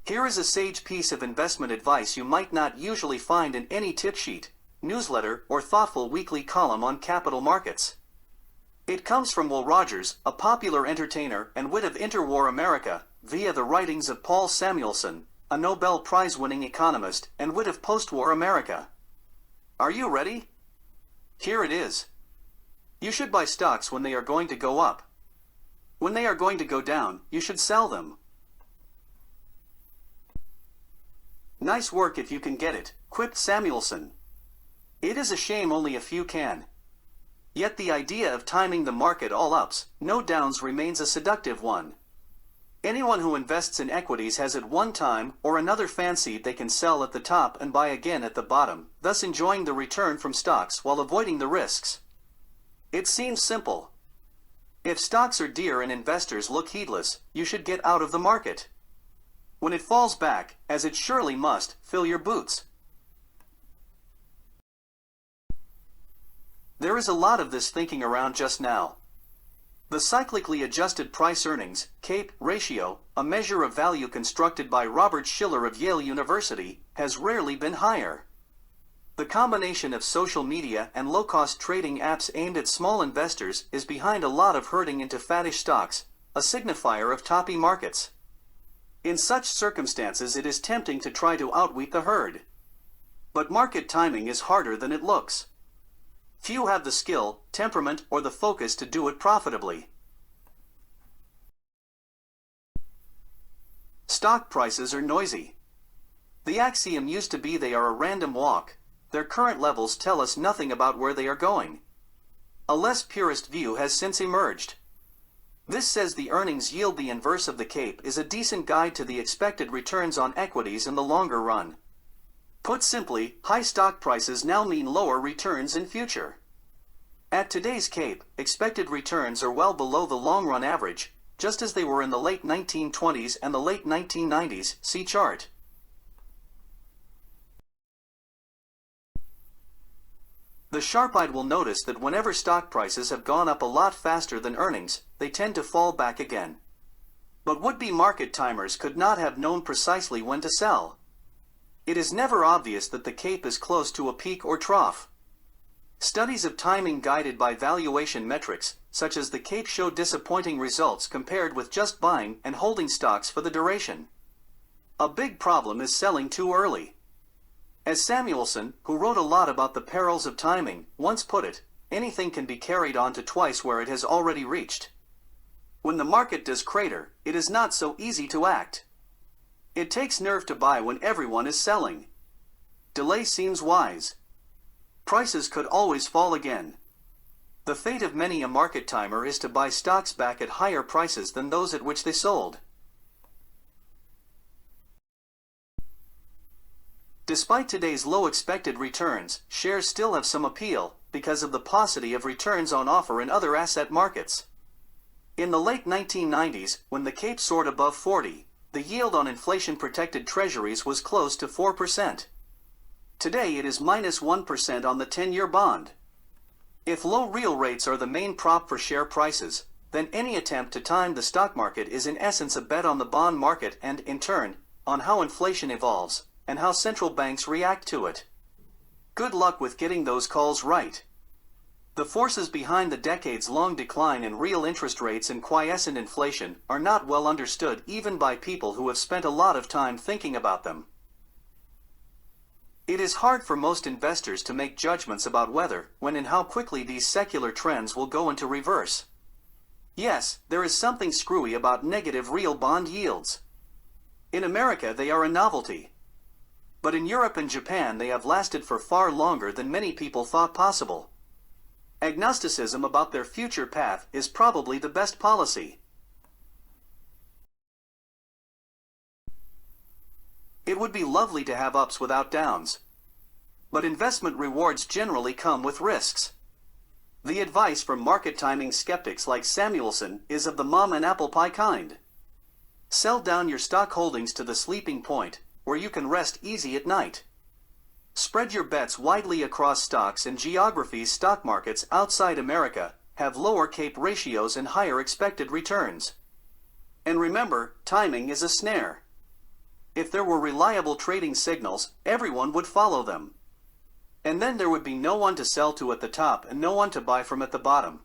Here is a sage piece of investment advice you might not usually find in any tip sheet, newsletter, or thoughtful weekly column on capital markets. It comes from Will Rogers, a popular entertainer and wit of interwar America, via the writings of Paul Samuelson, a Nobel Prize-winning economist and wit of post-war America. Are you ready? Here it is. You should buy stocks when they are going to go up. When they are going to go down, you should sell them. Nice work if you can get it, quipped Samuelson. It is a shame only a few can. Yet the idea of timing the market all ups, no downs remains a seductive one. Anyone who invests in equities has at one time or another fancied they can sell at the top and buy again at the bottom, thus enjoying the return from stocks while avoiding the risks. It seems simple. If stocks are dear and investors look heedless, you should get out of the market. When it falls back, as it surely must, fill your boots. There is a lot of this thinking around just now. The cyclically adjusted price-earnings, CAPE, ratio, a measure of value constructed by Robert Shiller of Yale University, has rarely been higher. The combination of social media and low-cost trading apps aimed at small investors is behind a lot of herding into fattish stocks, a signifier of toppy markets. In such circumstances it is tempting to try to outwit the herd. But market timing is harder than it looks. Few have the skill, temperament, or the focus to do it profitably. Stock prices are noisy. The axiom used to be they are a random walk. Their current levels tell us nothing about where they are going. A less purist view has since emerged. This says the earnings yield the inverse of the CAPE is a decent guide to the expected returns on equities in the longer run. Put simply, high stock prices now mean lower returns in future. At today's CAPE, expected returns are well below the long-run average, just as they were in the late 1920s and the late 1990s, see chart. The sharp-eyed will notice that whenever stock prices have gone up a lot faster than earnings, they tend to fall back again. But would-be market timers could not have known precisely when to sell. It is never obvious that the CAPE is close to a peak or trough. Studies of timing guided by valuation metrics, such as the CAPE, show disappointing results compared with just buying and holding stocks for the duration. A big problem is selling too early. As Samuelson, who wrote a lot about the perils of timing, once put it, anything can be carried on to twice where it has already reached. When the market does crater, it is not so easy to act. It takes nerve to buy when everyone is selling. Delay seems wise. Prices could always fall again. The fate of many a market timer is to buy stocks back at higher prices than those at which they sold. Despite today's low expected returns, shares still have some appeal because of the paucity of returns on offer in other asset markets. In the late 1990s, when the CAPE soared above 40, the yield on inflation-protected treasuries was close to 4%. Today it is minus 1% on the 10-year bond. If low real rates are the main prop for share prices, then any attempt to time the stock market is in essence a bet on the bond market and, in turn, on how inflation evolves and how central banks react to it. Good luck with getting those calls right. The forces behind the decades-long decline in real interest rates and quiescent inflation are not well understood even by people who have spent a lot of time thinking about them. It is hard for most investors to make judgments about whether, when and how quickly these secular trends will go into reverse. Yes, there is something screwy about negative real bond yields. In America they are a novelty. But in Europe and Japan they have lasted for far longer than many people thought possible. Agnosticism about their future path is probably the best policy. It would be lovely to have ups without downs. But investment rewards generally come with risks. The advice from market timing skeptics like Samuelson is of the mom and apple pie kind. Sell down your stock holdings to the sleeping point, where you can rest easy at night. Spread your bets widely across stocks and geographies. Stock markets outside America have lower CAPE ratios and higher expected returns. And remember, timing is a snare. If there were reliable trading signals, everyone would follow them. And then there would be no one to sell to at the top and no one to buy from at the bottom.